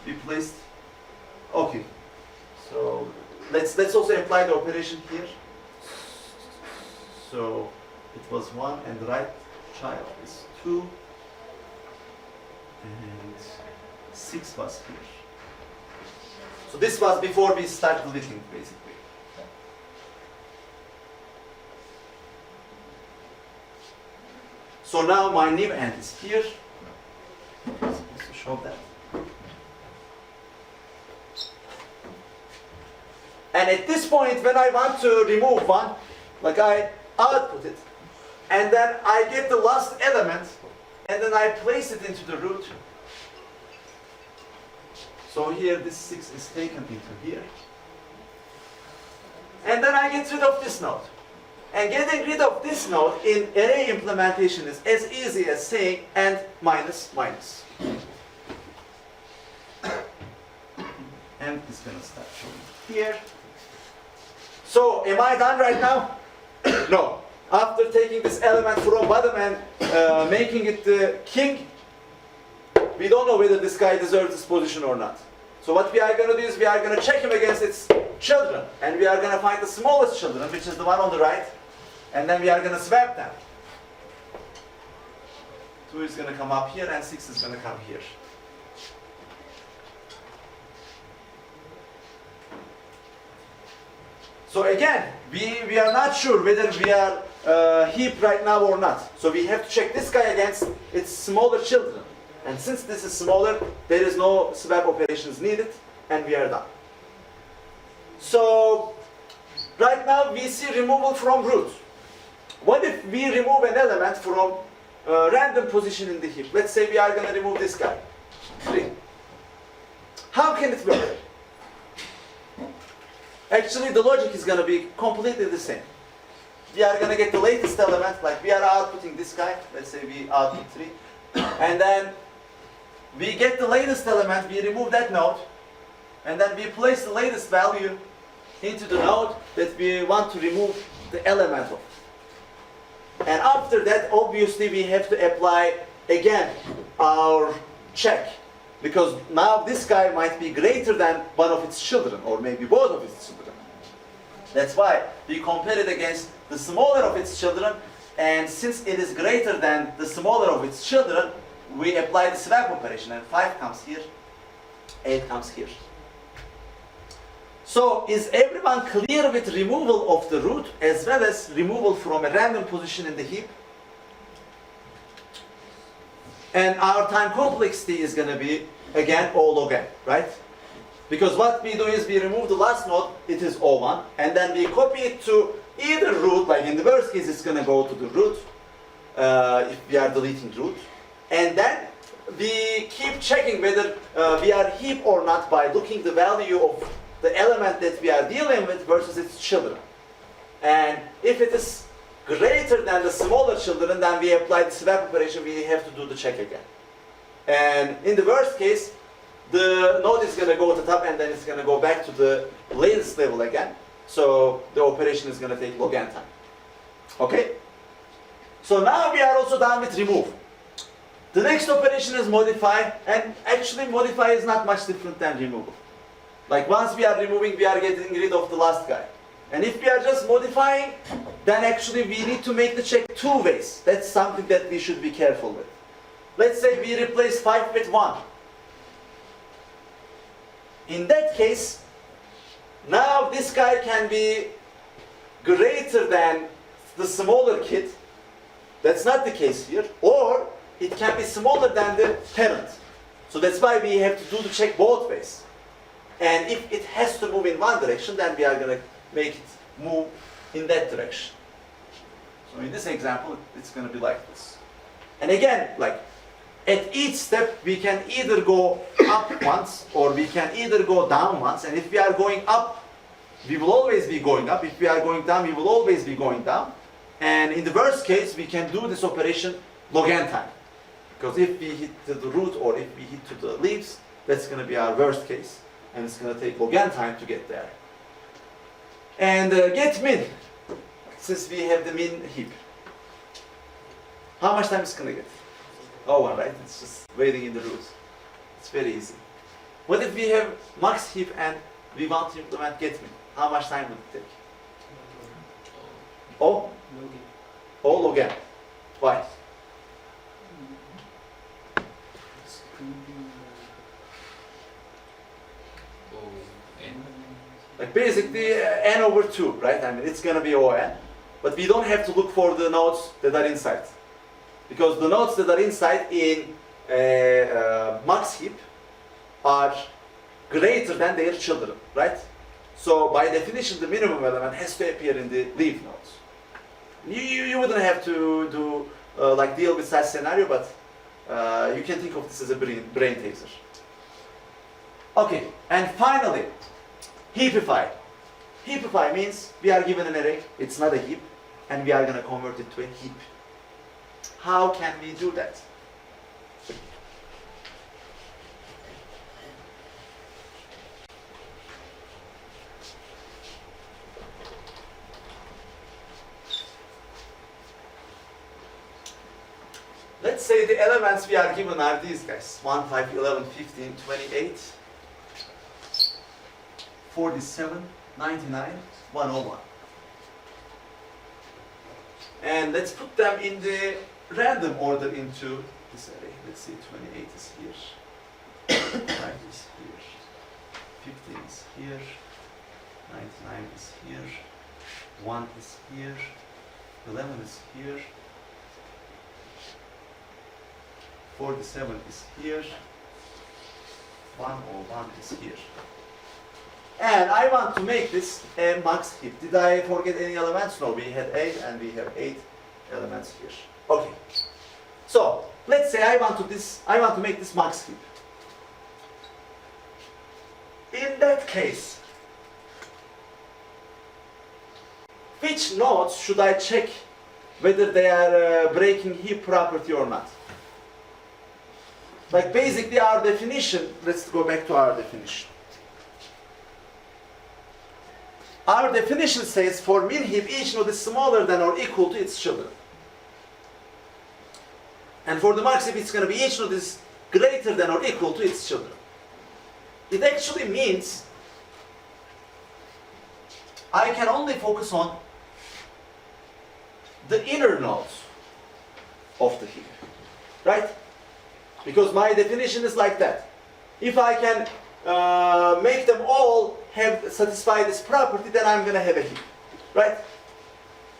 we placed, okay. So let's also apply the operation here. So it was 1, and the right child is 2, and 6 was here. So this was before we start deleting, basically. So now my new end is here. I'm supposed to show that. And at this point, when I want to remove 1, Like I output it, and then I get the last element, and then I place it into the root. So here this 6 is taken into here. And then I get rid of this node. And getting rid of this node in array implementation is as easy as saying and minus minus. And it's going to start showing here. So am I done right now? No. After taking this element from bottom and making it the king, we don't know whether this guy deserves this position or not. So what we are going to do is we are going to check him against its children. And we are going to find the smallest children, which is the one on the right. And then we are going to swap them. 2 is going to come up here and 6 is going to come here. So again, we are not sure whether we are heap right now or not. So we have to check this guy against its smaller children. And since this is smaller, there is no swap operations needed, and we are done. So right now we see removal from root. What if we remove an element from a random position in the heap? Let's say we are going to remove this guy, 3. How can it work? Actually, the logic is going to be completely the same. We are going to get the latest element, like we are outputting this guy. Let's say we output 3. And then we get the latest element, we remove that node, and then we place the latest value into the node that we want to remove the element of. And after that, obviously, we have to apply again our check. Because now this guy might be greater than one of its children, or maybe both of its children. That's why we compare it against the smaller of its children, and since it is greater than the smaller of its children, we apply the swap operation, and 5 comes here, 8 comes here. So is everyone clear with removal of the root as well as removal from a random position in the heap? And our time complexity is going to be, again, O log n, right? Because what we do is we remove the last node, it is O1, and then we copy it to either root, like in the worst case it's going to go to the root, if we are deleting root. And then we keep checking whether we are heap or not by looking the value of the element that we are dealing with versus its children. And if it is greater than the smaller children, then we apply the swap operation, we have to do the check again. And in the worst case, the node is going to go to the top and then it's going to go back to the latest level again. So the operation is going to take log n time. Okay? So now we are also done with remove. The next operation is modify, and actually modify is not much different than removal. Like once we are removing, we are getting rid of the last guy. And if we are just modifying, then actually we need to make the check 2 ways. That's something that we should be careful with. Let's say we replace 5 with 1. In that case, now this guy can be greater than the smaller kid. That's not the case here. Or it can be smaller than the parent. So that's why we have to do the check both ways. And if it has to move in one direction, then we are going to make it move in that direction. So in this example, it's going to be like this. And again, like at each step, we can either go up once or we can either go down once. And if we are going up, we will always be going up. If we are going down, we will always be going down. And in the worst case, we can do this operation log n time. Because if we hit to the root or if we hit to the leaves, that's going to be our worst case. And it's going to take log n time to get there. And get min, since we have the min heap. How much time is it going to get? Oh, one, right? It's just waiting in the root. It's very easy. What if we have max heap and we want to implement get min? How much time would it take? O? O log n. Why? Like basically n over 2, right? I mean, it's going to be O n. But we don't have to look for the nodes that are inside. Because the nodes that are inside in max heap are greater than their children, right? So by definition, the minimum element has to appear in the leaf nodes. You wouldn't have to do like deal with such scenario, but you can think of this as a brain teaser. Okay, and finally, heapify. Heapify means we are given an array, it's not a heap, and we are going to convert it to a heap. How can we do that? Let's say the elements we are given are these guys. 1, 5, 11, 15, 28, 47, 99, 101. And let's put them in the random order into this array. Let's see, 28 is here, 5 is here, 15 is here, 99 is here, 1 is here, 11 is here, 47 is here, 101 is here. And I want to make this a max heap. Did I forget any elements? No, we had 8 and we have 8 elements here. Okay. So, let's say I want to make this max heap. In that case, which nodes should I check whether they are breaking heap property or not? Like basically our definition, let's go back to our definition. Our definition says for min heap each node is smaller than or equal to its children. And for the max heap it's going to be each node is greater than or equal to its children. It actually means I can only focus on the inner nodes of the heap, right? Because my definition is like that. If I can make them all satisfy this property, then I'm going to have a heap, right?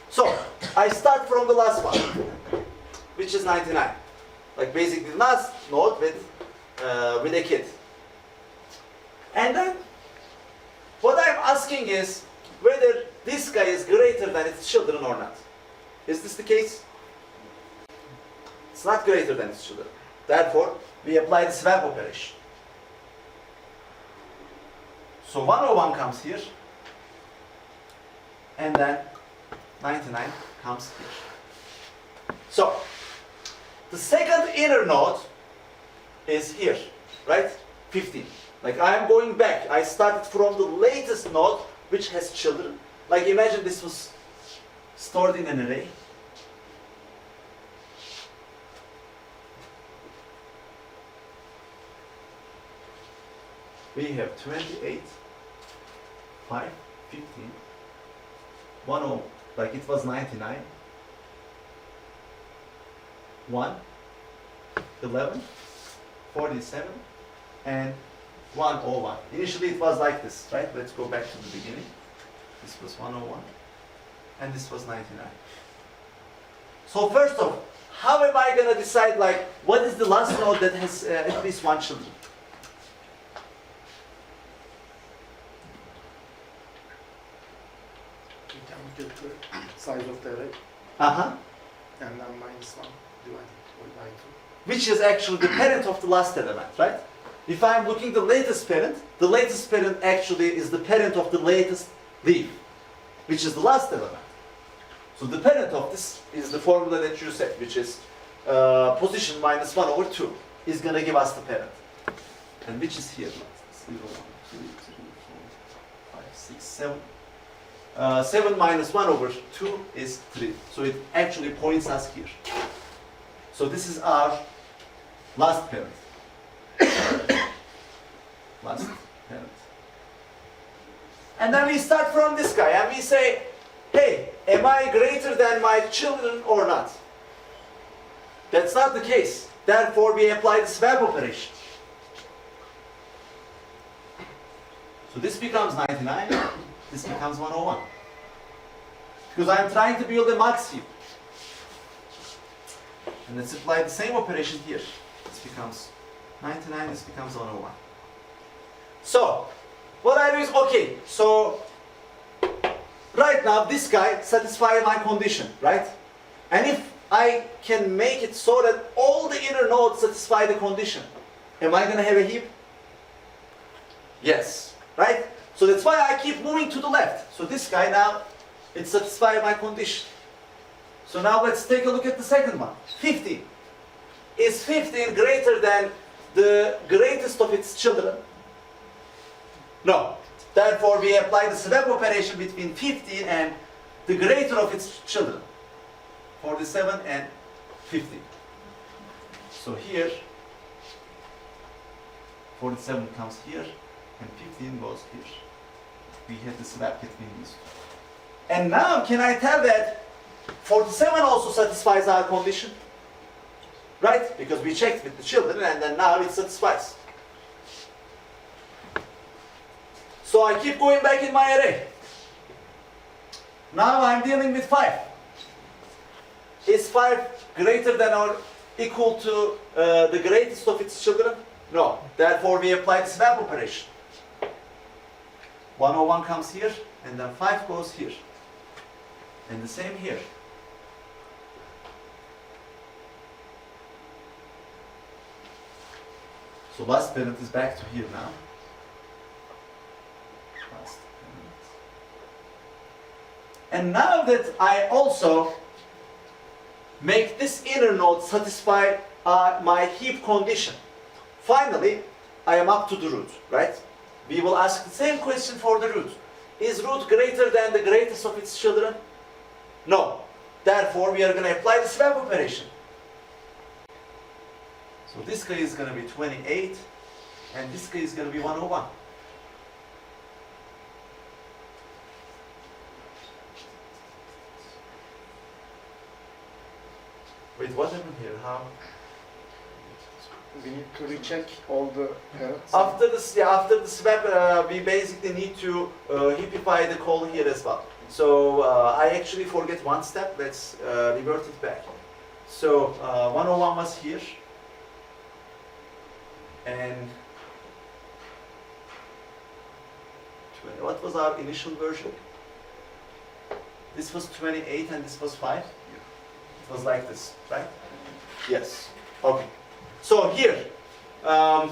So, I start from the last one, which is 99. Like basically the last node with a kid. And then, what I'm asking is whether this guy is greater than its children or not. Is this the case? It's not greater than its children. Therefore, we apply the swap operation. So 101 comes here, and then 99 comes here. So, the second inner node is here, right? 15. Like I am going back. I started from the latest node, which has children. Like imagine this was stored in an array. We have 28, 5, 15, 10, like it was 99, 1, 11, 47, and 101. Initially it was like this, right? Let's go back to the beginning. This was 101, and this was 99. So first off, how am I going to decide like what is the last node that has at least one children? You can get the size of the array Uh-huh. and then minus 1 divided by 2. Which is actually the parent of the last element, right? If I'm looking the latest parent actually is the parent of the latest leaf, which is the last element. So the parent of this is the formula that you said, which is position minus 1 over 2 is going to give us the parent. And which is here. 0, 1, 2, 3, 4, 5, 6, 7. 7 minus 1 over 2 is 3. So it actually points us here. So this is our last parent. Last parent. And then we start from this guy and we say, hey, am I greater than my children or not? That's not the case. Therefore, we apply the swap operation. So this becomes 99, this becomes 101. Because I'm trying to build a max heap. And let's apply the same operation here. This becomes 99, this becomes 101. So, what I do is, okay, so right right now this guy satisfies my condition, right? And if I can make it so that all the inner nodes satisfy the condition, am I going to have a heap? Yes, right? So that's why I keep moving to the left. So this guy now, it satisfies my condition. So now let's take a look at the second one. 15. Is 15 greater than the greatest of its children? No. Therefore, we apply the swap operation between 15 and the greater of its children. 47 and 50. So here, 47 comes here, and 15 goes here. We have the swap between these two. And now, can I tell that 47 also satisfies our condition? Right? Because we checked with the children, and then now it satisfies. So I keep going back in my array. Now I'm dealing with 5. Is 5 greater than or equal to the greatest of its children? No. Therefore, we apply the swap operation. 101 comes here, and then 5 goes here. And the same here. So last parent is back to here now. Last parent. And now that I also make this inner node satisfy my heap condition, finally I am up to the root, right? We will ask the same question for the root. Is root greater than the greatest of its children? No. Therefore, we are going to apply the swap operation. So this guy is going to be 28, and this guy is going to be 101. Wait, what happened here? How? We need to recheck all the parents. After the swap, we basically need to heapify the call here as well. So I actually forget one step. Let's revert it back. So 101 was here, and what was our initial version? This was 28 and this was 5. It was like this, right? Yes. Okay. So here, I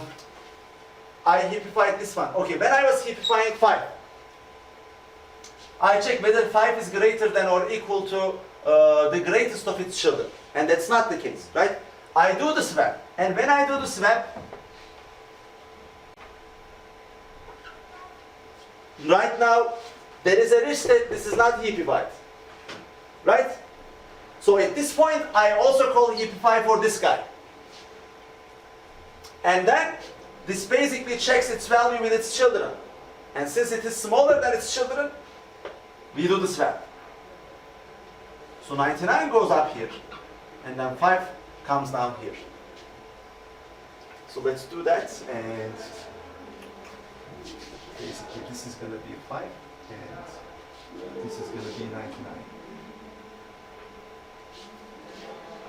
heapified this one. Okay, when I was heapifying 5, I check whether 5 is greater than or equal to the greatest of its children. And that's not the case, right? I do the swap. And when I do the swap, right now, there is a risk that this is not heapified. Right? So at this point, I also call heapify for this guy. And then, this basically checks its value with its children. And since it is smaller than its children, we do the swap. So 99 goes up here, and then 5 comes down here. So let's do that, and basically this is going to be 5, and this is going to be 99.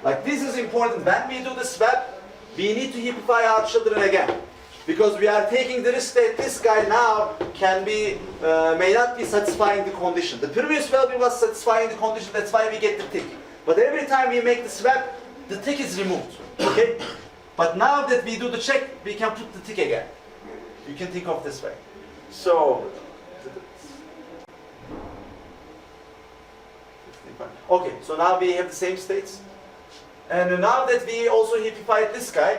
Like, this is important. When we do the swap, we need to heapify our children again, because we are taking the risk that this guy now can be, may not be satisfying the condition. The previous value was satisfying the condition, that's why we get the tick. But every time we make the swap, the tick is removed, okay? But now that we do the check, we can put the tick again. You can think of this way. So, okay, so now we have the same states. And now that we also heapified this guy,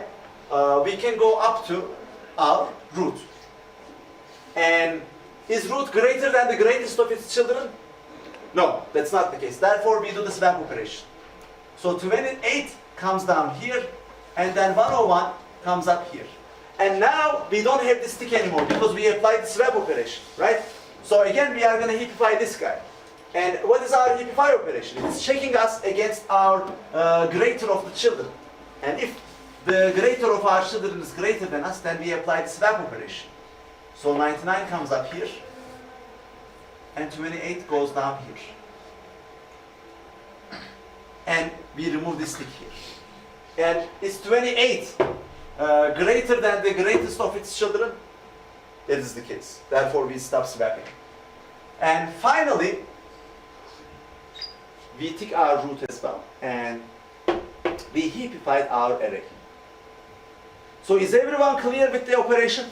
we can go up to our root. And is root greater than the greatest of its children? No, that's not the case. Therefore, we do the swap operation. So 28 comes down here, and then 101 comes up here. And now we don't have this tick anymore because we applied the swap operation, right? So again, we are going to heapify this guy. And what is our heapify operation? It's checking us against our greater of the children. And if the greater of our children is greater than us, then we apply the swap operation. So 99 comes up here, and 28 goes down here. And we remove this tick here. And is 28 greater than the greatest of its children? That is the case. Therefore, we stop swapping. And finally, we took our root as well, and we heapified our array. So is everyone clear with the operation?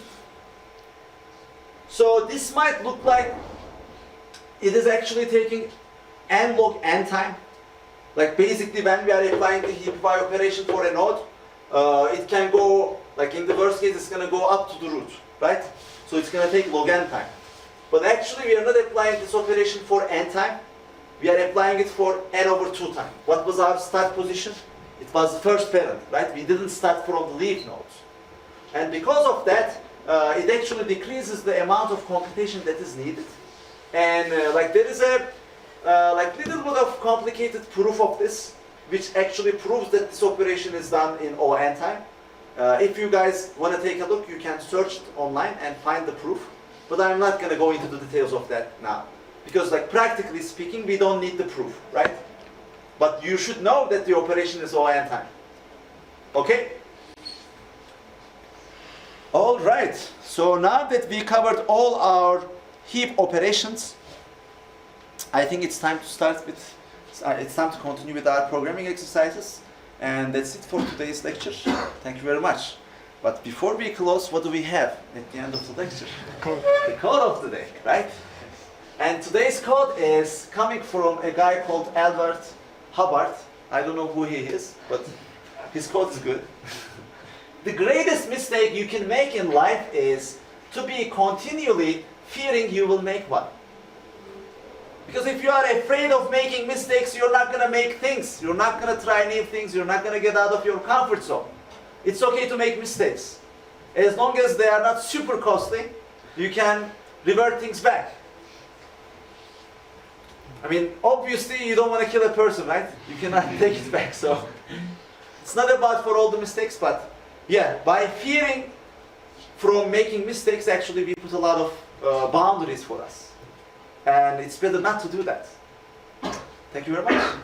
So this might look like it is actually taking n log n time. Like basically when we are applying the heapify operation for a node, it can go, like in the worst case, it's going to go up to the root, right? So it's going to take log n time. But actually we are not applying this operation for n time. We are applying it for n over 2 time. What was our start position? It was the first parent, right? We didn't start from the leaf nodes. And because of that, it actually decreases the amount of computation that is needed. And like there is a like little bit of complicated proof of this, which actually proves that this operation is done in O n time. If you guys want to take a look, you can search it online and find the proof. But I'm not going to go into the details of that now. Because like practically speaking, we don't need the proof, right? But you should know that the operation is O n time. Okay? All right. So now that we covered all our heap operations, I think it's time to start with, it's time to continue with our programming exercises. And that's it for today's lecture. Thank you very much. But before we close, what do we have at the end of the lecture? The code of the day, right? And today's code is coming from a guy called Albert Hubbard. I don't know who he is, but his code is good. The greatest mistake you can make in life is to be continually fearing you will make one. Because if you are afraid of making mistakes, you're not going to make things. You're not going to try new things. You're not going to get out of your comfort zone. It's okay to make mistakes. As long as they are not super costly, you can revert things back. I mean, obviously you don't want to kill a person, right? You cannot take it back. So it's not about for all the mistakes, but yeah, by fearing from making mistakes, actually we put a lot of boundaries for us. And it's better not to do that. Thank you very much.